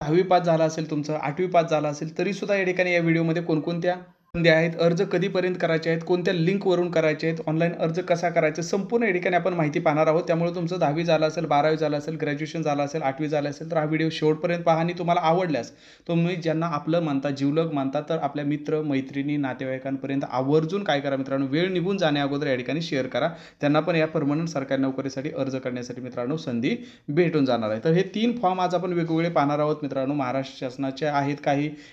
10वी पास झाला असेल तुमचं, 8वी पास झाला असेल, तरीसुद्धा या ठिकाणी या व्हिडिओमध्ये कोणकोणत्या संधी आहेत, अर्ज कधीपर्यंत करायचे आहेत, कोणत्या लिंकवरून करायचे आहेत, ऑनलाईन अर्ज कसा करायचा, संपूर्ण या ठिकाणी आपण माहिती पाहणार आहोत. त्यामुळे तुमचं 10वी झालं असेल, 12वी झालं असेल, ग्रॅज्युएशन झालं असेल, 8वी झालं असेल, तर हा व्हिडिओ शेवटपर्यंत पहा. आणि तुम्हाला आवडल्यास तुम्ही ज्यांना आपलं मानता, जीवलग मानता, तर आपल्या मित्र मैत्रिणी नातेवाईकांपर्यंत आवर्जून काय करा मित्रांनो, वेळ निघून जाण्या अगोदर या ठिकाणी शेअर करा. त्यांना पण या परमनंट सरकारी नोकरीसाठी अर्ज करण्यासाठी मित्रांनो संधी भेटून जाणार आहे. तर हे 3 फॉर्म आज आपण वेगवेगळे पाहणार आहोत मित्रांनो. महाराष्ट्र शासनाचे आहेत,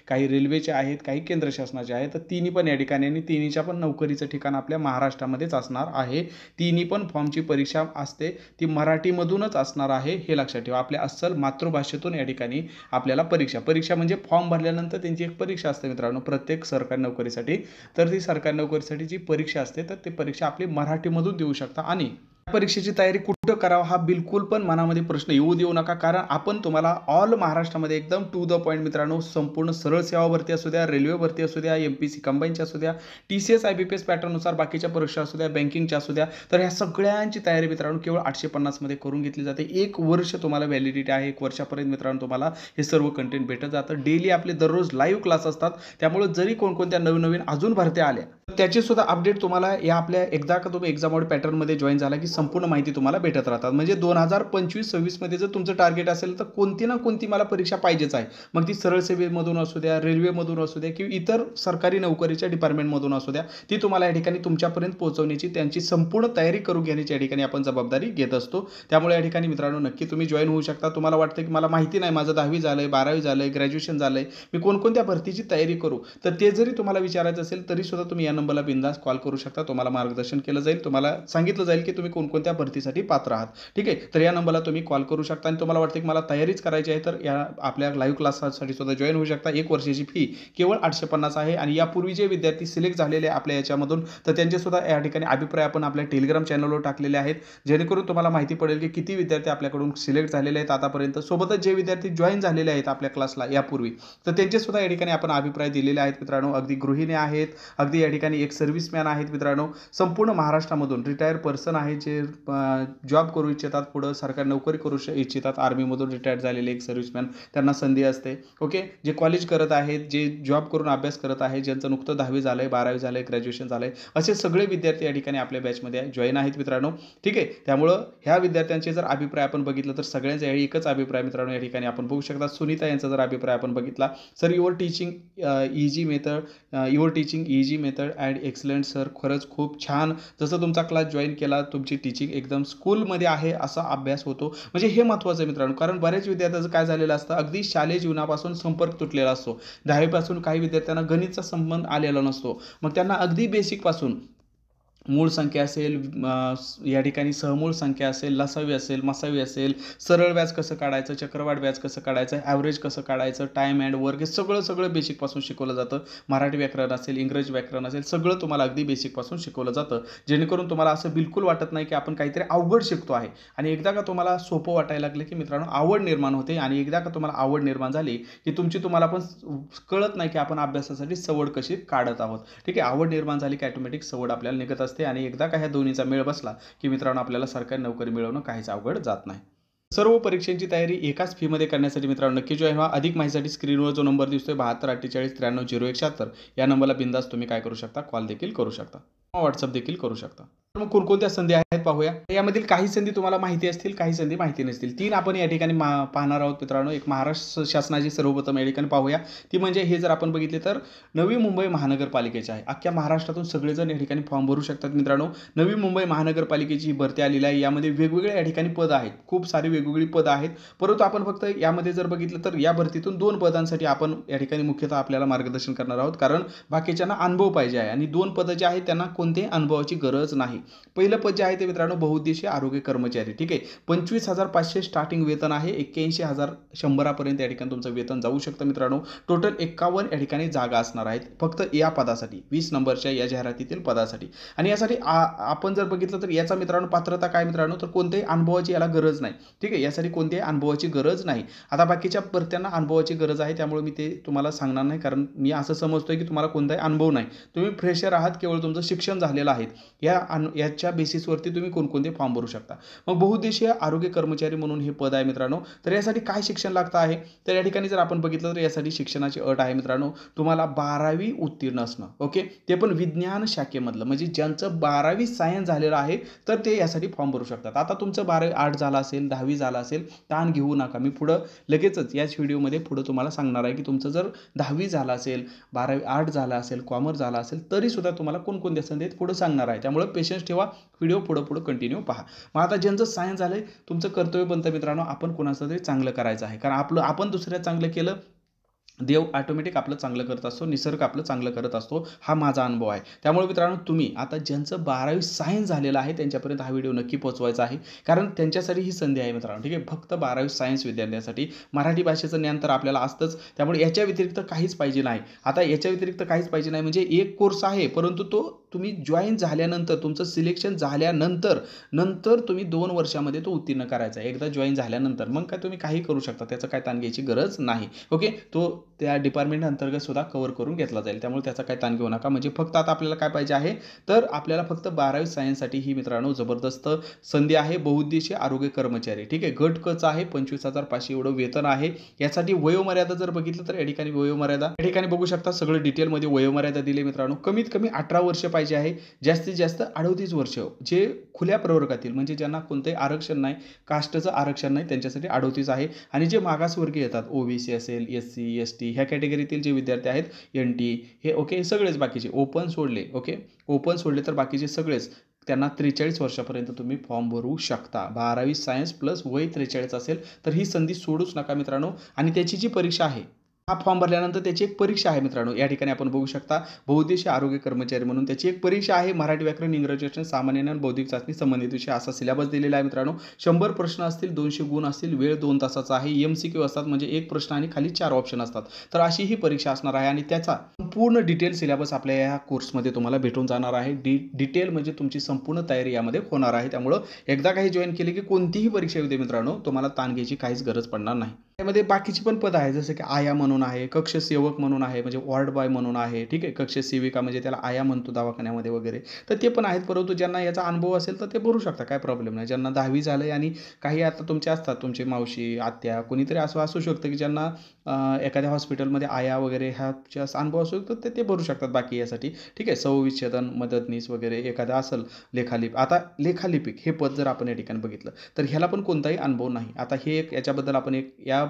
काही रेल्वेचे आहेत, काही केंद्र शासनाचे आहेत. तर तिन्ही पण या ठिकाणी आणि तिन्हीच्या पण नोकरीचं ठिकाण आपल्या महाराष्ट्रामध्येच असणार आहे. तिन्ही पण फॉर्मची परीक्षा असते ती मराठीमधूनच असणार आहे, हे लक्षात ठेवा. आपल्या अस्सल मातृभाषेतून या ठिकाणी आपल्याला परीक्षा म्हणजे फॉर्म भरल्यानंतर त्यांची एक परीक्षा असते मित्रांनो प्रत्येक सरकारी नोकरीसाठी. तर ती सरकारी नोकरीसाठी जी परीक्षा असते तर ती परीक्षा आपली मराठीमधून देऊ शकता. आणि परीक्षेची तयारी कुठं करावं हा बिलकुल पण मनामध्ये प्रश्न येऊ देऊ नका, कारण आपण तुम्हाला ऑल महाराष्ट्रामध्ये एकदम टू द पॉईंट मित्रांनो, संपूर्ण सरळ सेवा भरती असू द्या, रेल्वे भरती असू द्या, MPC कंबाईनच्या असू द्या, TCS IBPS पॅटर्ननुसार बाकीच्या परीक्षा असू द्या, बँकिंगच्या असू द्या, तर ह्या सगळ्यांची तयारी मित्रांनो केवळ 850 मध्ये करून घेतली जाते. 1 वर्ष तुम्हाला व्हॅलिडिटी आहे. 1 वर्षापर्यंत मित्रांनो तुम्हाला हे सर्व कंटेंट भेटत जातं. डेली आपले दररोज लाईव्ह क्लास असतात. त्यामुळे जरी कोणकोणत्या नवीन अजून भरत्या आल्या त्याची सुद्धा अपडेट तुम्हाला या आपल्या एकदा का तुम्ही एक्झाम मोड पॅटर्नमध्ये जॉईन झाला की संपूर्ण माहिती तुम्हाला भेटत राहतात. म्हणजे 2025-26 मध्ये जर तुमचं टार्गेट असेल तर कोणती ना कोणती मला परीक्षा पाहिजेच आहे. मग ती सरळ सेवेमधून असू द्या, रेल्वेमधून असू द्या किंवा इतर सरकारी नोकरीच्या डिपार्टमेंटमधून असू द्या, ती तुम्हाला या ठिकाणी तुमच्यापर्यंत पोहोचवण्याची त्यांची संपूर्ण तयारी करून घेण्याची या ठिकाणी आपण जबाबदारी घेत असतो. त्यामुळे या ठिकाणी मित्रांनो नक्की तुम्ही जॉईन होऊ शकता. तुम्हाला वाटतं की मला माहिती नाही, माझं 10वी झालंय, 12वी झालंय, ग्रॅज्युएशन झालंय, मी कोणकोणत्या भरतीची तयारी करू, तर ते जरी तुम्हाला विचारायचं असेल तरी सुद्धा तुम्ही या नंबरला बिंदास कॉल करू शकता. तुम्हाला मार्गदर्शन केलं जाईल, तुम्हाला सांगितलं जाईल की तुम्ही कोणकोणत्या भरतीसाठी पात्र आहात. ठीक आहे, तर या नंबरला तुम्ही कॉल करू शकता. आणि तुम्हाला वाटतं की मला तयारीच करायची आहे तर या आपल्या लाईव्ह क्लाससाठी सुद्धा जॉईन होऊ शकता. 1 वर्षाची फी केवळ 850 आहे. आणि यापूर्वी जे विद्यार्थी सिलेक्ट झालेले आपल्या याच्यामधून तर त्यांचे सुद्धा या ठिकाणी अभिप्राय आपण आपल्या टेलिग्राम चॅनलवर टाकलेले आहेत, जेणेकरून तुम्हाला माहिती पडेल की किती विद्यार्थी आपल्याकडून सिलेक्ट झालेले आहेत आतापर्यंत. सोबतच जे विद्यार्थी जॉईन झालेले आहेत आपल्या क्लासला यापूर्वी तर त्यांचे सुद्धा या ठिकाणी आपण अभिप्राय दिलेले आहेत मित्रांनो. अगदी गृहिणी आहेत, अगदी या ठिकाणी एक सर्व्हिसमॅन आहेत मित्रांनो, संपूर्ण महाराष्ट्रामधून रिटायर्ड पर्सन आहे जे जॉब करू इच्छितात, पुढे सरकारी नोकरी करू इच्छितात, आर्मीमधून रिटायर्ड झालेले एक सर्व्हिसमॅन त्यांना संधी असते. ओके, जे कॉलेज करत आहेत, जे जॉब करून अभ्यास करत आहेत, ज्यांचं नुकतं 10वी झालंय, 12वी झालंय, ग्रॅज्युएशन झालंय, असे सगळे विद्यार्थी या ठिकाणी आपल्या बॅचमध्ये जॉईन आहेत मित्रांनो. ठीक आहे, त्यामुळं ह्या विद्यार्थ्यांचे जर अभिप्राय आपण बघितलं तर सगळ्यांचा एकच अभिप्राय मित्रांनो या ठिकाणी आपण बघू शकता. सुनीता यांचा जर अभिप्राय आपण बघितला, sir your teaching easy method and excellent sir, खरंच खूप छान. जसं तुमचा क्लास जॉईन केला, तुमची टीचिंग एकदम स्कूलमध्ये आहे असा अभ्यास होतो. म्हणजे हे महत्त्वाचं आहे मित्रांनो, कारण बऱ्याच विद्यार्थ्यांचं काय झालेलं असतं, अगदी शालेय जीवनापासून संपर्क तुटलेला असतो. 10वी पासून काही विद्यार्थ्यांना गणितचा संबंध आलेला नसतो. मग त्यांना अगदी बेसिकपासून मूळ संख्या असेल, या ठिकाणी सहमूळ संख्या असेल, लसावी असेल, मसावी असेल, सरळ व्याज कसं काढायचं, चक्रवाढ व्याज कसं काढायचं, ॲव्हरेज कसं काढायचं, टाईम अँड वर्क, हे सगळं बेसिकपासून शिकवलं जातं. मराठी व्याकरण असेल, इंग्रजी व्याकरण असेल, सगळं तुम्हाला अगदी बेसिकपासून शिकवलं जातं, जेणेकरून तुम्हाला असं बिलकुल वाटत नाही की आपण काहीतरी अवघड शिकतो आहे. आणि एकदा का तुम्हाला सोपं वाटायला लागलं की मित्रांनो आवड निर्माण होते. आणि एकदा का तुम्हाला आवड निर्माण झाली की तुम्हाला पण कळत नाही की आपण अभ्यासासाठी सवड कशी काढत आहोत. ठीक आहे, आवड निर्माण झाली की ऑटोमॅटिक सवड आपल्याला निघत असते. आणि एकदा का ह्या दोन्हीचा मेळ बसला की मित्रांनो आपल्याला सरकारी नोकरी मिळवणं काहीच अवघड जात नाही. सर्व परीक्षांची तयारी एकाच फीमध्ये करण्यासाठी मित्रांनो नक्की जॉईन व्हा. अधिक माहितीसाठी स्क्रीनवर जो नंबर दिसतोय 724843900176 या नंबरला बिंदास तुम्ही काय करू शकता, कॉल देखील करू शकता, व्हॉट्सअप देखील करू शकता. मग कोणकोणत्या संधी आहेत पाहूया. यामधील काही संधी तुम्हाला माहिती असतील, काही संधी माहिती नसतील. 3 आपण या ठिकाणी पाहणार आहोत मित्रांनो. एक महाराष्ट्र शासनाची सर्वप्रथम या ठिकाणी पाहूया, ती म्हणजे हे जर आपण बघितले तर नवी मुंबई महानगरपालिकेची आहे. अख्ख्या महाराष्ट्रातून सगळेजण या ठिकाणी फॉर्म भरू शकतात मित्रांनो. नवी मुंबई महानगरपालिकेची भरती आलेली आहे. यामध्ये वेगवेगळे या ठिकाणी पद आहेत, खूप सारी वेगवेगळी पद आहेत. परंतु आपण फक्त यामध्ये जर बघितलं तर या भरतीतून 2 पदांसाठी आपण या ठिकाणी मुख्यतः आपल्याला मार्गदर्शन करणार आहोत, कारण बाकीच्यांना अनुभव पाहिजे आहे. आणि 2 पदं जे आहेत त्यांना कोणत्याही अनुभवाची गरज नाही. पहिलं पद जे आहे ते मित्रांनो बहुउद्देशीय आरोग्य कर्मचारी. ठीक आहे, 25,500 स्टार्टिंग वेतन आहे. 81,100 या ठिकाणी तुमचं वेतन जाऊ शकतं मित्रांनो. टोटल 51 या ठिकाणी जागा असणार आहेत फक्त या पदासाठी, 20 नंबरच्या या जाहिरातीतील पदासाठी. आणि यासाठी आपण जर बघितलं तर याचा मित्रांनो पात्रता काय मित्रांनो, तर कोणत्याही अनुभवाची याला गरज नाही. ठीक आहे, यासाठी कोणत्याही अनुभवाची गरज नाही. आता बाकीच्या भरत्यांना अनुभवाची गरज आहे, त्यामुळे मी ते तुम्हाला सांगणार नाही, कारण मी असं समजतोय की तुम्हाला कोणताही अनुभव नाही, तुम्ही फ्रेशर आहात, केवळ तुमचं शिक्षण झालेलं आहे. याच्या बेसिसवरती तुम्ही कोणकोणते फॉर्म भरू शकता. मग बहुउद्देशीय आरोग्य कर्मचारी म्हणून हे पद आहे मित्रांनो. तर यासाठी काय शिक्षण लागतं आहे, तर या ठिकाणी जर आपण बघितलं तर यासाठी शिक्षणाची अट आहे मित्रांनो, तुम्हाला 12वी उत्तीर्ण असणं. ओके, ते पण विज्ञान शाखेमधलं, म्हणजे ज्यांचं 12वी सायन्स झालेलं आहे तर ते यासाठी फॉर्म भरू शकतात. आता तुमचं 12वी आर्ट झाला असेल, 10वी झाला असेल, ताण घेऊ नका. मी पुढं लगेचच याच व्हिडिओमध्ये पुढं तुम्हाला सांगणार आहे की तुमचं जर 10वी झाला असेल, 12वी आर्ट झाला असेल, कॉमर्स झाला असेल, तरी सुद्धा तुम्हाला कोणकोणत्या संधी आहेत पुढं सांगणार आहे. त्यामुळे पेशन्स ठेवा, व्हिडिओ पुढं कंटिन्यू पहा. मग आता ज्यांचं सायन्स झालंय, तुमचं कर्तव्य बनतं मित्रांनो, आपण कोणाचं तरी चांगलं करायचं आहे. कारण आपण दुसऱ्या चांगलं केलं, देव ऑटोमॅटिक आपलं चांगलं करत असतो, निसर्ग आपलं चांगलं करत असतो. हा माझा अनुभव आहे. त्यामुळे मित्रांनो, तुम्ही आता ज्यांचं 12वी सायन्स झालेलं आहे त्यांच्यापर्यंत हा व्हिडिओ नक्की पोहोचवायचा आहे, कारण त्यांच्यासाठी ही संधी आहे मित्रांनो. ठीक आहे, फक्त 12वी सायन्स विद्यार्थ्यांसाठी. मराठी भाषेचं ज्ञान तर आपल्याला असतंच, त्यामुळे याच्या व्यतिरिक्त काहीच पाहिजे नाही. आता याच्या व्यतिरिक्त काहीच पाहिजे नाही म्हणजे एक कोर्स आहे, परंतु तो तुम्ही जॉईन झाल्यानंतर, तुमचं सिलेक्शन झाल्यानंतर तुम्ही 2 वर्षामध्ये तो उत्तीर्ण करायचा आहे. एकदा जॉईन झाल्यानंतर मग काय तुम्ही काही करू शकता, त्याचं काय ताण घ्यायची गरज नाही. ओके, तो त्या डिपार्टमेंट अंतर्गत सुद्धा कव्हर करून घेतला जाईल. त्यामुळे त्याचा काही ताण घेऊ नका. म्हणजे फक्त आता आपल्याला काय पाहिजे आहे, तर आपल्याला फक्त 12वी सायन्ससाठी ही मित्रांनो जबरदस्त संधी आहे. बहुउद्देशीय आरोग्य कर्मचारी. ठीक आहे, गट क चा आहे, 25,500 एवढं वेतन आहे. यासाठी वयोमर्यादा जर बघितलं तर या ठिकाणी वयोमर्यादा या ठिकाणी बघू शकता, सगळं डिटेलमध्ये वयोमर्यादा दिली मित्रांनो. कमीत कमी 18 वर्ष पाहिजे आहे, जास्तीत जास्त 38 वर्ष. जे खुल्या प्रवर्गातील, म्हणजे ज्यांना कोणतंही आरक्षण नाही, कास्टचं आरक्षण नाही, त्यांच्यासाठी 38 आहे. आणि जे मागासवर्गीय येतात, ओबीसी असेल, SC ST ह्या कॅटेगरीतील जे विद्यार्थी आहेत, NT हे ओके, सगळेच बाकीचे ओपन सोडले. ओके, ओपन सोडले तर बाकीचे सगळेच, त्यांना 43 वर्षापर्यंत तुम्ही फॉर्म भरू शकता. 12वी सायन्स प्लस वय 43 असेल तर ही संधी सोडूच नका मित्रांनो. आणि त्याची जी परीक्षा आहे, हा फॉर्म भरल्यानंतर त्याची एक परीक्षा आहे मित्रांनो. या ठिकाणी आपण बघू शकता, बहुउद्देशीय आरोग्य कर्मचारी म्हणून त्याची एक परीक्षा आहे. मराठी व्याकरण, इंग्रजी वाचन, सामान्य ज्ञान, बौद्धिक चाचणी, संबंधित विषय असा सिलेबस दिलेला आहे मित्रांनो. 100 प्रश्न असतील, 200 गुण असतील, वेळ 2 तासाचा आहे. MCQ असतात, म्हणजे एक प्रश्न आणि खाली 4 ऑप्शन असतात. तर अशी ही परीक्षा असणार आहे आणि त्याचा संपूर्ण डिटेल सिलेबस आपल्या या कोर्समध्ये तुम्हाला भेटून जाणार आहे. डिटेल म्हणजे तुमची संपूर्ण तयारी यामध्ये होणार आहे. त्यामुळं एकदा काही जॉईन केले की कोणतीही परीक्षा येऊ दे मित्रांनो, तुम्हाला ताण घ्यायची काहीच गरज पडणार नाही. त्यामध्ये बाकीची पण पद आहे, जसं की आया म्हणून आहे, कक्ष सेवक म्हणून आहे, म्हणजे वॉर्ड बॉय म्हणून आहे. ठीक आहे, कक्ष सेविका म्हणजे त्याला आया म्हणतो दवाखान्यामध्ये वगैरे, तर ते पण आहेत. परंतु ज्यांना याचा अनुभव असेल तर ते भरू शकता, काय प्रॉब्लेम नाही. ज्यांना 10वी झालं आणि काही आता तुमचे असतात, तुमचे मावशी, आत्या, कोणीतरी असं असू शकतं की ज्यांना एखाद्या हॉस्पिटलमध्ये आया वगैरे ह्याचा अनुभव असू शकतो, तर ते भरू शकतात बाकी यासाठी. ठीक आहे, सौविच्छेदन मदतनीस वगैरे एखादा असेल, लेखालिपिक. आता लेखालिपिक हे पद जर आपण या ठिकाणी बघितलं तर ह्याला पण कोणताही अनुभव नाही. आता हे एक याच्याबद्दल आपण एक या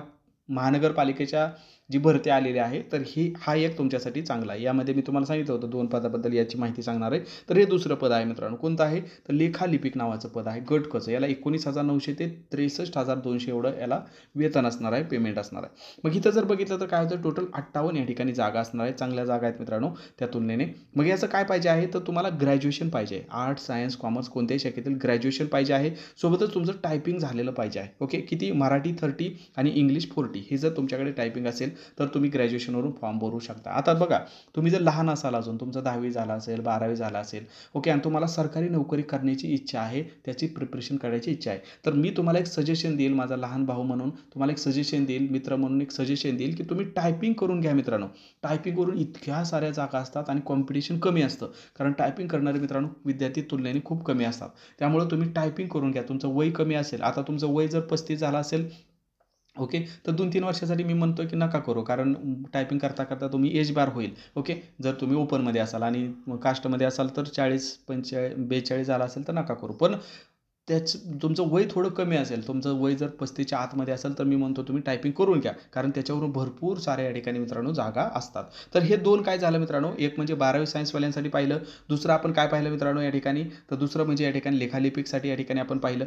महानगरपालिकेच्या जी भरती आलेली आहे, तर हा एक तुमच्यासाठी चांगला आहे. यामध्ये मी तुम्हाला सांगितलं होतं 2 पदाबद्दल याची माहिती सांगणार आहे. तर हे दुसरं पद आहे मित्रांनो. कोणतं आहे, तर लेखालिपिक नावाचं पद आहे, गट क चं. याला 19,900 ते 63,200 एवढं याला वेतन असणार आहे, पेमेंट असणार आहे. मग इथं जर बघितलं तर काय होतं, टोटल 58 या ठिकाणी जागा असणार आहे. चांगल्या जागा आहेत मित्रांनो त्या तुलनेने. मग याचं काय पाहिजे आहे, तर तुम्हाला ग्रॅज्युएशन पाहिजे. आर्ट, सायन्स, कॉमर्स कोणत्याही शाखेतील ग्रॅज्युएशन पाहिजे आहे. सोबतच तुमचं टायपिंग झालेलं पाहिजे आहे. ओके, किती, मराठी 30 आणि इंग्लिश 40. हे जर तुमच्याकडे टायपिंग असेल तर तुम्ही ग्रॅज्युएशनवरून फॉर्म भरू शकता. आता बघा, तुम्ही जर लहान असाल, अजून तुमचं 10वी झाला असेल, 12वी झाला असेल, ओके, आणि तुम्हाला सरकारी नोकरी करण्याची इच्छा आहे, त्याची प्रिपरेशन करायची इच्छा आहे, तर मी तुम्हाला एक सजेशन देईल, माझा लहान भाऊ म्हणून तुम्हाला एक सजेशन देईल, मित्र म्हणून एक सजेशन देईल की तुम्ही टायपिंग करून घ्या मित्रांनो. टायपिंग करून इतक्या साऱ्या जागा असतात आणि कॉम्पिटिशन कमी असतं, कारण टायपिंग करणारे मित्रांनो विद्यार्थी तुलनेने खूप कमी असतात. त्यामुळे तुम्ही टायपिंग करून घ्या. तुमचं वय कमी असेल, आता तुमचं वय जर 35 झालं असेल, ओके, तर 2-3 वर्षासाठी मी म्हणतो की नका करू, कारण टायपिंग करता करता तुम्ही एज बार होईल. ओके, जर तुम्ही ओपनमध्ये असाल आणि कास्टमध्ये असाल तर 40, 45, 42 झाला असेल तर नका करू. पण तुमचं वय थोडं कमी असेल, तुमचं वय जर 35च्या आतमध्ये असेल, तर मी म्हणतो तुम्ही टायपिंग करून घ्या, कारण त्याच्यावरून भरपूर साऱ्या या ठिकाणी मित्रांनो जागा असतात. तर हे 2 काय झालं मित्रांनो, एक म्हणजे 12वी सायन्सवाल्यांसाठी पाहिलं, दुसरं आपण काय पाहिलं मित्रांनो या ठिकाणी, तर दुसरं म्हणजे या ठिकाणी लेखालिपिकसाठी या ठिकाणी आपण पाहिलं.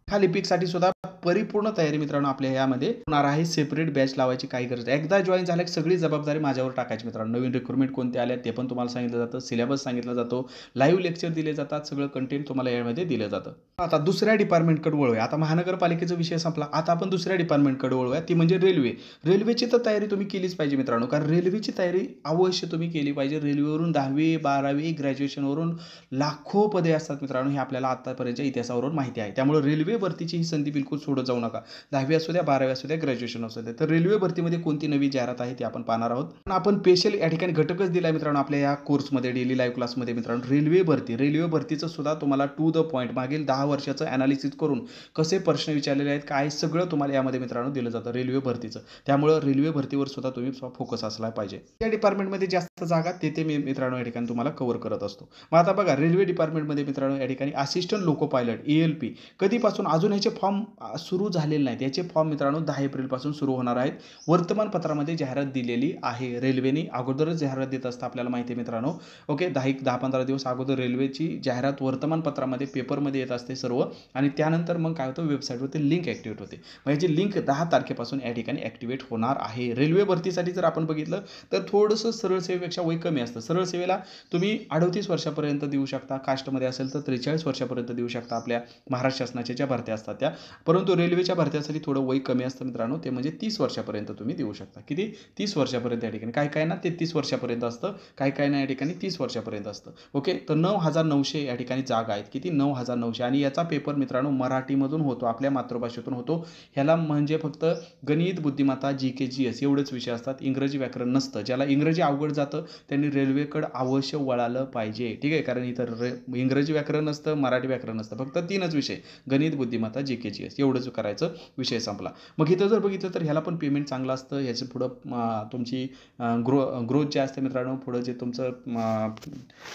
लेखालिपिकसाठी सुद्धा परिपूर्ण तयारी मित्रांनो आपल्या यामध्ये होणार आहे. सेपरेट बॅच लावायची काही गरज नाही. एकदा जॉईन झालं की सगळी जबाबदारी माझ्यावर टाकायची मित्रांनो. नवीन रिक्रुटमेंट कोणते आले ते पण तुम्हाला सांगितलं जातं, सिलेबस सांगितला जातो, लाईव्ह लेक्चर दिले जातात, सगळं कंटेंट तुम्हाला यामध्ये दिलं जातं. आता दुसऱ्या डिपार्टमेंटकडे वळूया. आता महानगरपालिकेचा विषय संपला, आता आपण दुसऱ्या डिपार्टमेंटकडे वळूया, ती म्हणजे रेल्वे. रेल्वेची तर तयारी तुम्ही केलीच पाहिजे मित्रांनो, कारण रेल्वेची तयारी अवश्य तुम्ही केली पाहिजे. रेल्वेवरून 10वी, 12वी, ग्रॅज्युएशनवरून लाखो पदे असतात मित्रांनो, हे आपल्याला आतापर्यंतच्या इतिहासावरून माहिती आहे. त्यामुळे रेल्वे रेल्वे भरतीची ही संधी बिलकुल सोडत जाऊ नका. 10वी असू द्या, 12वी असू द्या, ग्रॅज्युएशन असू द्या. तर रेल्वे भरतीमध्ये कोणती नवी जाहिरात आहे ते आपण पाहणार आहोत. पण आपण स्पेशल या ठिकाणी घटकच दिला आहे मित्रांनो आपल्या या कोर्समध्ये, डेली लाईव्ह क्लासमध्ये मित्रांनो. रेल्वे भरतीचं सुद्धा तुम्हाला टू द पॉईंट मागील 10 वर्षाचं ॲनालिसिस करून कसे प्रश्न विचारलेले आहेत, काय सगळं तुम्हाला यामध्ये मित्रांनो दिलं जातं रेल्वे भरतीचं. त्यामुळं रेल्वे भरतीवर सुद्धा तुम्ही फोकस असला पाहिजे. या डिपार्टमेंटमध्ये जास्त जागा ते मी मित्रांनो या ठिकाणी तुम्हाला कव्हर करत असतो. मग आता बघा रेल्वे डिपार्टमेंटमध्ये मित्रांनो या ठिकाणी असिस्टंट लोको पायलट ALP कधीपासून, अजून ह्याचे फॉर्म सुरू झालेले नाहीत. याचे फॉर्म मित्रांनो 10 एप्रिलपासून सुरू होणार आहेत. वर्तमानपत्रामध्ये जाहिरात दिलेली आहे. रेल्वेने अगोदरच जाहिरात देत असतं आपल्याला माहिती आहे मित्रांनो. ओके, 10-15 दिवस अगोदर रेल्वेची जाहिरात वर्तमानपत्रामध्ये पेपरमध्ये येत असते सर्व, आणि त्यानंतर मग काय होतं, वेबसाईटवरती लिंक ॲक्टिवेट होते. मग याची लिंक 10 तारखेपासून या ठिकाणी ॲक्टिवेट होणार आहे. रेल्वे भरतीसाठी जर आपण बघितलं तर थोडंसं सरळ सेवेपेक्षा वय कमी असतं. सरळ सेवेला तुम्ही 38 वर्षापर्यंत देऊ शकता, कास्टमध्ये असेल तर 43 वर्षापर्यंत देऊ शकता, आपल्या महाराष्ट्र शासनाच्या ज्या भरत्या असतात त्या. परंतु रेल्वेच्या भरत्यासाठी थोडं वय कमी असतं मित्रांनो, ते म्हणजे 30 वर्षापर्यंत तुम्ही देऊ शकता. किती? 30 वर्षापर्यंत या ठिकाणी. काय ना 33 वर्षापर्यंत असतं, काय ना या ठिकाणी 30 वर्षापर्यंत असतं. ओके, तर 9,900 या ठिकाणी जागा आहेत. किती? 9,900. आणि याचा पेपर मित्रांनो मराठीमधून होतो, आपल्या मातृभाषेतून होतो. ह्याला म्हणजे फक्त गणित, बुद्धिमत्ता, GK GS एवढेच विषय असतात. इंग्रजी व्याकरण नसतं. ज्याला इंग्रजी अवघड जातं त्यांनी रेल्वेकडे अवश्य वळालं पाहिजे. ठीक आहे, कारण इथं इंग्रजी व्याकरण नसतं, मराठी व्याकरण नसतं, फक्त 3च विषय, गणित, बुद्धिमत्ता, GK GS एवढंच करायचं, विषय संपला. मग इथं जर बघितलं तर ह्याला पण पेमेंट चांगलं असतं. ह्याचं पुढं तुमची ग्रोथ जे असते मित्रांनो, पुढं जे तुमचं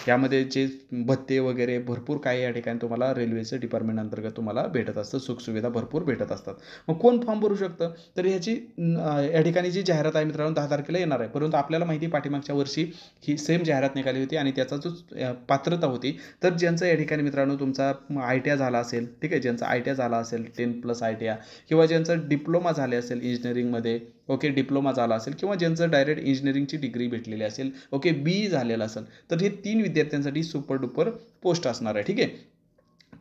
यामध्ये जे भत्ते वगैरे भरपूर काही या ठिकाणी तुम्हाला रेल्वेचं डिपार्टमेंट अंतर्गत तुम्हाला भेटत असतं, सुखसुविधा भरपूर भेटत असतात. मग कोण फॉर्म भरू शकतं? तर ह्याची या ठिकाणी जी जाहिरात आहे मित्रांनो 10 तारखेला येणार आहे. परंतु आपल्याला माहिती पाठीमागच्या वर्षी ही सेम जाहिरात निघाली होती आणि त्याचा जो पात्रता होती, तर ज्यांचं या ठिकाणी मित्रांनो तुमचा ITI झाला असेल, ठीक आहे, ज्यांचा ITI झाला असेल 10+ ITI, किंवा ज्यांचं डिप्लोमा झाले असेल इंजिनिअरिंगमध्ये, ओके, डिप्लोमा झाला असेल, किंवा ज्यांचं डायरेक्ट इंजिनिअरिंगची डिग्री भेटलेली असेल, ओके, BE झालेलं असेल, तर हे 3 विद्यार्थ्यांसाठी सुपर डुपर पोस्ट असणार आहे. ठीक आहे,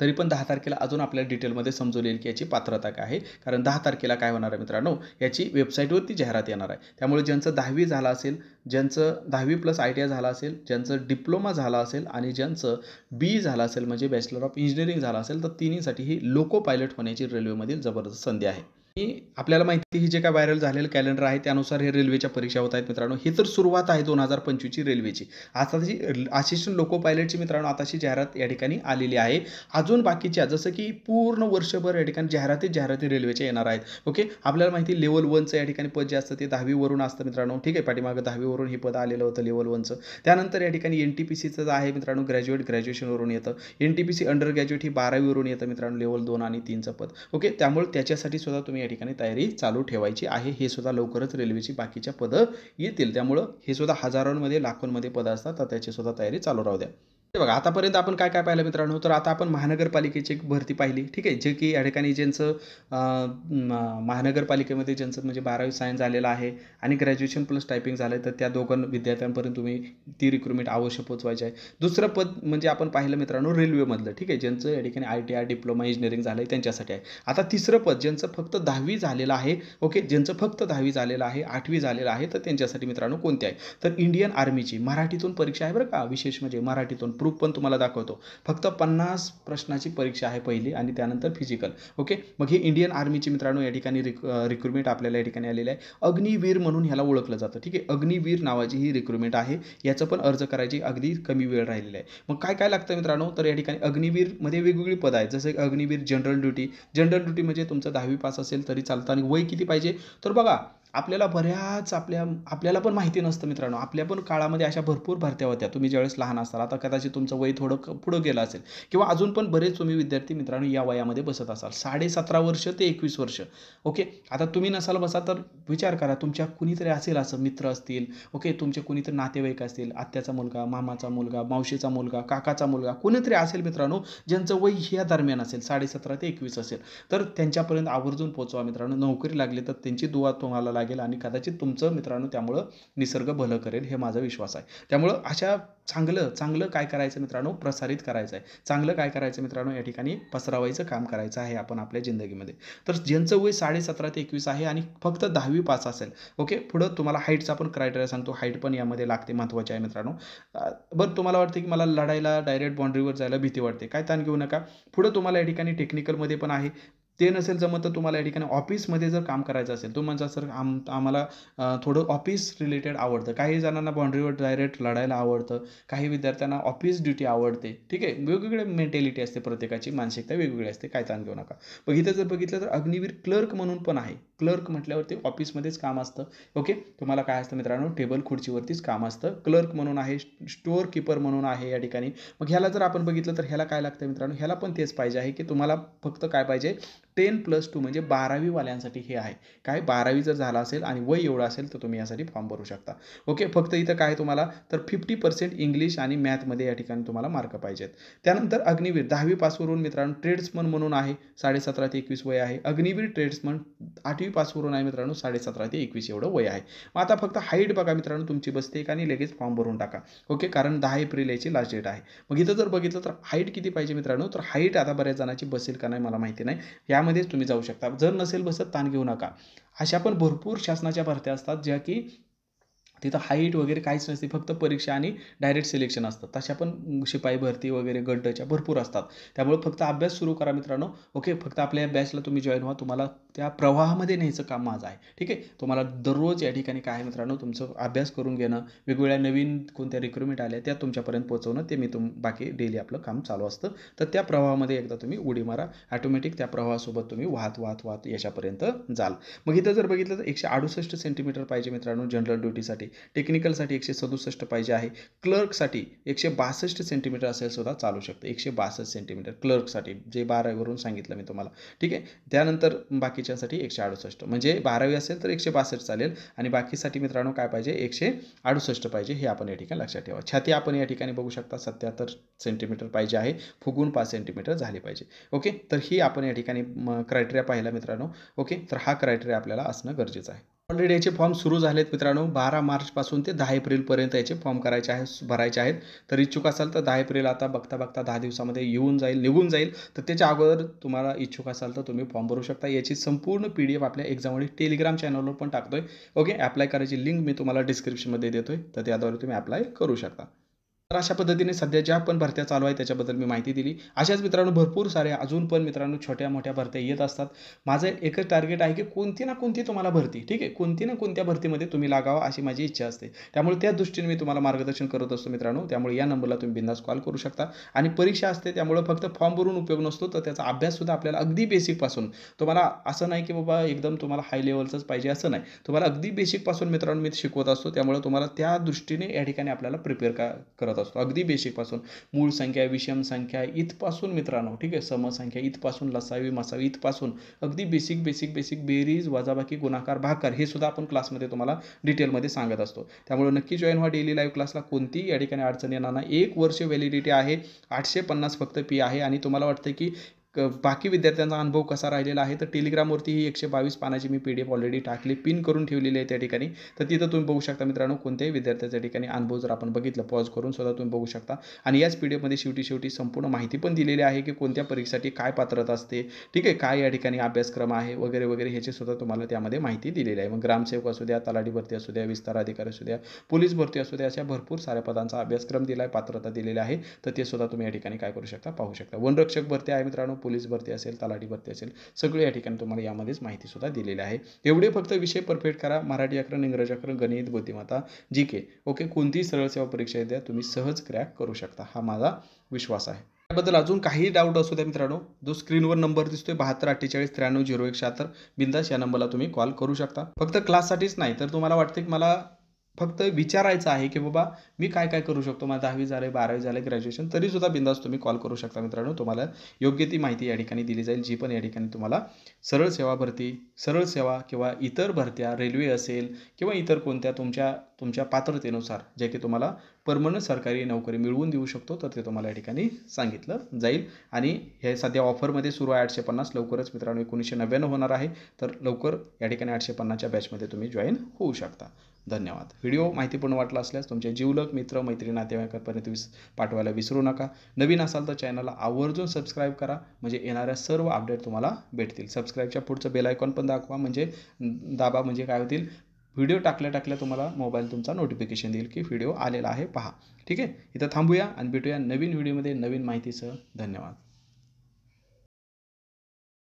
तरी पण 10 तारखेला अजून आपल्याला डिटेलमध्ये समजवलं येईल की याची पात्रता काय आहे. कारण 10 तारखेला काय होणार आहे मित्रांनो, याची वेबसाईटवरती जाहिरात येणार आहे. त्यामुळे ज्यांचं 10वी झालं असेल, ज्यांचं 10वी+ ITI झालं असेल, ज्यांचं डिप्लोमा झाला असेल आणि ज्यांचं BE झालं असेल म्हणजे बॅचलर ऑफ इंजिनिअरिंग झालं असेल, तर तिन्हीसाठी ही लोको पायलट होण्याची रेल्वेमधील जबरदस्त संधी आहे. आपल्याला माहिती ही जे काय व्हायरल झालेलं कॅलेंडर आहे त्यानुसार हे रेल्वेच्या परीक्षा होत आहेत मित्रांनो. ही तर सुरुवात आहे 2025ची रेल्वेची. आताची असिस्टंट लोको पायलटची मित्रांनो आताची जाहिरात या ठिकाणी आलेली आहे. अजून बाकीच्या जसं की पूर्ण वर्षभर या ठिकाणी जाहिराती रेल्वेच्या येणार आहेत. ओके, आपल्याला माहिती लेवल 1चं या ठिकाणी पद जे असतं ते 10वी वरून असतं मित्रांनो. ठीक आहे, पाठीमागं 10वी वरून हे पद आलेलं होतं लेवल 1चं. त्यानंतर या ठिकाणी NTPCचं आहे मित्रांनो, ग्रॅज्युएशनवरून येतं. NTPC अंडर ग्रॅज्युएट ही 12वी वरून येतं मित्रांनो, लेवल 2 आणि 3चं पद. ओके, त्यामुळे त्याच्यासाठी सुद्धा तुम्ही या ठिकाणी तयारी चालू ठेवायची आहे. हे सुद्धा लवकरच रेल्वेची बाकीच्या पदं येतील. त्यामुळं हे सुद्धा हजारोंमध्ये, लाखोंमध्ये पदं असतात, तर त्याची सुद्धा तयारी चालू राहू द्या. बघा आतापर्यंत आपण काय पाहिलं मित्रांनो, तर आता आपण महानगरपालिकेची एक भरती पाहिली. ठीक आहे, जे की या ठिकाणी ज्यांचं महानगरपालिकेमध्ये ज्यांचं म्हणजे 12वी सायन्स झालेलं आहे आणि ग्रॅज्युएशन प्लस टायपिंग झालं, तर त्या दोघां विद्यार्थ्यांपर्यंत तुम्ही ती रिक्रुटमेंट अवश्य पोहोचवायची आहे. दुसरं पद म्हणजे आपण पाहिलं मित्रांनो रेल्वेमधलं. ठीक आहे, ज्यांचं या ठिकाणी ITI डिप्लोमा इंजिनिअरिंग झालं आहे त्यांच्यासाठी आहे. आता तिसरं पद ज्यांचं फक्त 10वी झालेलं आहे, ओके, ज्यांचं फक्त 10वी झालेलं आहे, 8वी झालेलं आहे, तर त्यांच्यासाठी मित्रांनो कोणते आहे, तर इंडियन आर्मीची मराठीतून परीक्षा आहे बरं का, विशेष म्हणजे मराठीतून प्रूफ पण तुम्हाला दाखवतो. फक्त 50 प्रश्नाची परीक्षा आहे पहिली आणि त्यानंतर फिजिकल. ओके, मग हे इंडियन आर्मीची मित्रांनो या ठिकाणी रिक्रुटमेंट आपल्याला या ठिकाणी आलेलं आहे. अग्निवीर म्हणून ह्याला ओळखलं जातं. ठीक आहे, अग्निवीर नावाची ही रिक्रुटमेंट आहे. याचं पण अर्ज करायची अगदी कमी वेळ राहिलेला आहे. मग काय लागतं मित्रांनो, तर या ठिकाणी अग्निवीरमध्ये वेगवेगळी पदं आहेत. जसं अग्निवीर जनरल ड्युटी म्हणजे तुमचं 10वी पास असेल तरी चालतं. आणि वय किती पाहिजे, तर बघा आपल्याला बऱ्याच आपल्याला पण माहिती नसतं मित्रांनो. आपल्या पण काळामध्ये अशा भरपूर भरत्या होत्या. तुम्ही ज्यावेळेस लहान असताल, आता कदाचित तुमचं वय थोडं पुढं गेलं असेल, किंवा अजून पण बरेच तुम्ही विद्यार्थी मित्रांनो या वयामध्ये बसत असाल, 17.5 वर्ष ते 21 वर्ष. ओके, आता तुम्ही नसाल बसा तर विचार करा, तुमच्या कुणीतरी असेल असं, मित्र असतील, ओके, तुमचे कुणीतरी नातेवाईक असतील, आत्याचा मुलगा, मामाचा मुलगा, मावशीचा मुलगा, काकाचा मुलगा, कोणीतरी असेल मित्रांनो ज्यांचं वय ह्या दरम्यान असेल, 17.5 ते 21 असेल, तर त्यांच्यापर्यंत आवर्जून पोहोचवा मित्रांनो. नोकरी लागली तर त्यांची दुवा तुम्हाला लागेल. लागेल आणि कदाचित तुमचं मित्रांनो त्यामुळं निसर्ग भलं करेल, हे माझा विश्वास आहे. त्यामुळं अशा चांगलं काय करायचं मित्रांनो, प्रसारित करायचं आहे. चांगलं काय करायचं मित्रांनो, या ठिकाणी पसरवायचं काम करायचं आहे आपण आपल्या जिंदगीमध्ये. तर ज्यांचं वय 17.5 ते 21 आहे आणि फक्त 10वी पास असेल, ओके, पुढं तुम्हाला हाईटचा पण क्रायटेरिया सांगतो. हाईट पण यामध्ये लागते, महत्त्वाचे आहे मित्रांनो. बरं, तुम्हाला वाटते की मला लढायला डायरेक्ट बाउंड्रीवर जायला भीती वाटते, काय ताण घेऊ नका. पुढं तुम्हाला या ठिकाणी टेक्निकलमध्ये पण आहे. ते नसेल जमत तर तुम्हाला या ठिकाणी ऑफिसमध्ये जर काम करायचं असेल, तो म्हणता सर आम्हाला थोडं ऑफिस रिलेटेड आवडतं. काही जणांना बाउंड्रीवर डायरेक्ट लढायला आवडतं, काही विद्यार्थ्यांना ऑफिस ड्युटी आवडते. ठीक आहे, वेगवेगळे मेंटॅलिटी असते, प्रत्येकाची मानसिकता वेगवेगळी असते, काय ताण घेऊ नका. मग इथं जर बघितलं तर अग्निवीर क्लर्क म्हणून पण आहे. क्लर्क म्हटल्यावरती ऑफिसमध्येच काम असतं. ओके, तुम्हाला काय असतं मित्रांनो, टेबल खुर्चीवरतीच काम असतं. क्लर्क म्हणून आहे, स्टोअर कीपर म्हणून आहे या ठिकाणी. मग ह्याला जर आपण बघितलं तर ह्याला काय लागतं मित्रांनो, ह्याला पण तेच पाहिजे आहे की तुम्हाला फक्त काय पाहिजे, 10+2 म्हणजे 12वी वाल्यांसाठी हे आहे. काय 12वी जर झाला असेल आणि वय एवढं असेल तर तुम्ही यासाठी फॉर्म भरू शकता. ओके, फक्त इथं काय तुम्हाला तर 50% इंग्लिश आणि मॅथमध्ये या ठिकाणी तुम्हाला मार्क पाहिजेत. त्यानंतर अग्निवीर 10वी पासवरून मित्रांनो ट्रेड्समन म्हणून आहे, 17.5 ते 21 वय आहे. अग्निवीर ट्रेड्समन 8वी पासवरून आहे मित्रांनो, 17.5 ते 21 एवढं वय आहे. मग आता फक्त हाईट बघा मित्रांनो तुमची बसते का आणि लगेच फॉर्म भरून टाका. ओके, कारण 10 एप्रिल याची लास्ट डेट आहे. मग इथं जर बघितलं तर हाईट किती पाहिजे मित्रांनो, तर हाईट आता बऱ्याच जणांची बसेल का नाही मला माहिती नाही, यामध्येच तुम्ही जाऊ शकता. जर नसेल बसत ताण घेऊ नका. अशा पण भरपूर शासनाच्या भरत्या असतात ज्या की तिथं हाईट वगैरे काहीच नसते, फक्त परीक्षा आणि डायरेक्ट सिलेक्शन असतं. तशा पण शिपाई भरती वगैरे गटच्या भरपूर असतात. त्यामुळे फक्त अभ्यास सुरू करा मित्रांनो. ओके, फक्त आपल्या या बॅचला तुम्ही जॉईन व्हा. तुम्हाला त्या प्रवाहामध्ये न्यायचं काम माझं आहे. ठीक आहे, तुम्हाला दररोज या ठिकाणी काय आहे मित्रांनो, तुमचं अभ्यास करून घेणं, वेगवेगळ्या नवीन कोणत्या रिक्रुटमेंट आल्या त्या तुमच्यापर्यंत पोहोचवणं, ते मी बाकी डेली आपलं काम चालू असतं. तर त्या प्रवाहामध्ये एकदा तुम्ही उडी मारा, ऑटोमॅटिक त्या प्रवाहासोबत तुम्ही वाहत यशापर्यंत जाल. मग इथं जर बघितलं तर 168 सेंटीमीटर पाहिजे मित्रांनो जनरल ड्युटीसाठी. टेक्निकलसाठी 167 पाहिजे आहे. क्लर्कसाठी 162 सेंटीमीटर असेल सुद्धा चालू शकतं. 162 सेंटीमीटर क्लर्कसाठी, जे 12वीवरून सांगितलं मी तुम्हाला. ठीक आहे, त्यानंतर बाकीच्यांसाठी 168, म्हणजे 12वी असेल तर 162 चालेल आणि बाकीसाठी मित्रांनो काय पाहिजे, 168 पाहिजे. हे आपण या ठिकाणी लक्षात ठेवा. छाती आपण या ठिकाणी बघू शकता 77 सेंटीमीटर पाहिजे आहे, फुगून 5 सेंटीमीटर झाली पाहिजे. ओके, तर ही आपण या ठिकाणी क्रायटेरिया पाहिला मित्रांनो. ओके, तर हा क्रायटेरिया आपल्याला असणं गरजेचं आहे. ऑलरेडी याचे फॉर्म सुरू झालेत मित्रांनो. 12 मार्चपासून ते 10 एप्रिलपर्यंत याचे फॉर्म भरायचे आहेत. तर इच्छुक असाल तर 10 एप्रिल आता बघता 10 दिवसामध्ये निघून जाईल. तर त्याच्या अगोदर तुम्हाला इच्छुक असाल तर तुम्ही फॉर्म भरू शकता. याची संपूर्ण PDF आपल्या एक्झामवरील टेलिग्राम चॅनलवर पण टाकतोय. ओके, अप्लाय करायची लिंक मी तुम्हाला डिस्क्रिप्शनमध्ये देतोय, तर त्याद्वारे तुम्ही अप्लाय करू शकता. तर अशा पद्धतीने सध्या ज्या पण भरत्या चालू आहे त्याच्याबद्दल मी माहिती दिली. अशाच मित्रांनो भरपूर साऱ्या अजून पण मित्रांनो छोट्या मोठ्या भरत्या येत असतात. माझं एकच टार्गेट आहे की कोणती ना कोणती तुम्हाला भरती, ठीक आहे, कोणती ना कोणत्या भरतीमध्ये तुम्ही लागावा अशी माझी इच्छा असते. त्यामुळे त्या दृष्टीने मी तुम्हाला मार्गदर्शन करत असतो मित्रांनो. त्यामुळे या नंबरला तुम्ही बिनधास्त कॉल करू शकता. आणि परीक्षा असते त्यामुळे फक्त फॉर्म भरून उपयोग नसतो, तर त्याचा अभ्याससुद्धा आपल्याला अगदी बेसिकपासून, तुम्हाला असं नाही की बाबा एकदम तुम्हाला हाय लेवलचंच पाहिजे असं नाही, तुम्हाला अगदी बेसिकपासून मित्रांनो मी शिकवत असतो. त्यामुळे तुम्हाला त्या दृष्टीने या ठिकाणी आपल्याला प्रिपेअर करत असतो. अगदी बेसिकपासून मूळ संख्या, विषम संख्या इथपासून मित्रांनो, ठीक आहे, समसंख्या इथपासून, लसावी मसावी इथपासून अगदी बेसिक बेरीज, वजाबाकी, गुणाकार, भागाकार हे सुद्धा आपण क्लासमध्ये तुम्हाला डिटेलमध्ये सांगत असतो. त्यामुळे नक्की जॉईन व्हा डेली लाईव्ह क्लासला. कोणतीही या ठिकाणी अडचण येणार नाही. 1 वर्ष व्हॅलिडिटी आहे, 850 फक्त फी आहे. आणि तुम्हाला वाटतं की बाकी विद्यार्थ्यांचा अनुभव कसा राहिलेला आहे, तर टेलिग्रामवरती ही 122 पानाची मी PDF ऑलरेडी टाकली, पिन करून ठेवलेली आहे त्या ठिकाणी. तर तिथं तुम्ही बघू शकता मित्रांनो कोणत्याही विद्यार्थ्याच्या ठिकाणी अनुभव जर आपण बघितलं पॉज करून सुद्धा तुम्ही बघू शकता. आणि याच PDFमध्ये शेवटी संपूर्ण माहिती पण दिलेली आहे की कोणत्या परीक्षेसाठी काय पात्रता असते, ठीक आहे, काय या ठिकाणी अभ्यासक्रम आहे वगैरे ह्याची सुद्धा तुम्हाला त्यामध्ये माहिती दिलेली आहे. मग ग्रामसेवक असू द्या, तलाठी भरती असू द्या, विस्तार अधिकारी असू द्या, पोलीस भरती असू द्या, अशा भरपूर साऱ्या पदांचा अभ्यासक्रम दिला आहे, पात्रता दिलेली आहे. तर ते सुद्धा तुम्ही या ठिकाणी काय करू शकता, पाहू शकता. वनरक्षक भरती आहे मित्रांनो, पोलीस भरती असेल, तलाठी भरती असेल, सगळे या ठिकाणी तुम्हाला यामध्येच माहिती सुद्धा दिलेली आहे. एवढे फक्त विषय परफेक्ट करा, मराठी व्याकरण, इंग्रजी व्याकरण, गणित, बुद्धिमत्ता, GK. ओके, कोणतीही सरळ सेवा परीक्षा द्या, तुम्ही सहज क्रॅक करू शकता, हा माझा विश्वास आहे. त्याबद्दल अजून काही डाऊट असू द्या मित्रांनो, जो स्क्रीनवर नंबर दिसतोय 72 48 93 0176, बिंदास या नंबरला तुम्ही कॉल करू शकता. फक्त क्लाससाठीच नाही, तर तुम्हाला वाटते की मला फक्त विचारायचं आहे की बाबा मी काय काय करू शकतो. मला 10वी झालं आहे, 12वी झालं आहे, ग्रॅज्युएशन, तरीसुद्धा बिनधास्त तुम्ही कॉल करू शकता मित्रांनो. तुम्हाला योग्य ती माहिती या ठिकाणी दिली जाईल, जी पण या ठिकाणी तुम्हाला सरळ सेवा भरती, सरळ सेवा किंवा इतर भरत्या, रेल्वे असेल किंवा इतर कोणत्या तुमच्या पात्रतेनुसार जे की तुम्हाला परमनंट सरकारी नोकरी मिळवून देऊ शकतो, तर ते तुम्हाला या ठिकाणी सांगितलं जाईल. आणि हे सध्या ऑफरमध्ये सुरू आहे 850. लवकरच मित्रांनो 1999 होणार आहे. तर लवकर या ठिकाणी 850च्या बॅचमध्ये तुम्ही जॉईन होऊ शकता. धन्यवाद. व्हिडिओ माहितीपूर्ण वाटला असल्यास तुमचे जिवलग मित्र, मैत्रिणी, नातेवाईकांपर्यंत पाठवायला विसरू नका. नवीन असाल तर चॅनलला आवर्जून सबस्क्राईब करा, म्हणजे येणाऱ्या सर्व अपडेट तुम्हाला भेटतील. सबस्क्राईबच्या पुढचं बेल आयकॉन पण दाबा, म्हणजे काय होतील, व्हिडिओ टाकल्या तुम्हाला मोबाईल तुमचा नोटिफिकेशन देईल की व्हिडिओ आलेला आहे, पहा. ठीक आहे, इथं थांबूया आणि भेटूया नवीन व्हिडिओमध्ये नवीन माहितीसह. धन्यवाद.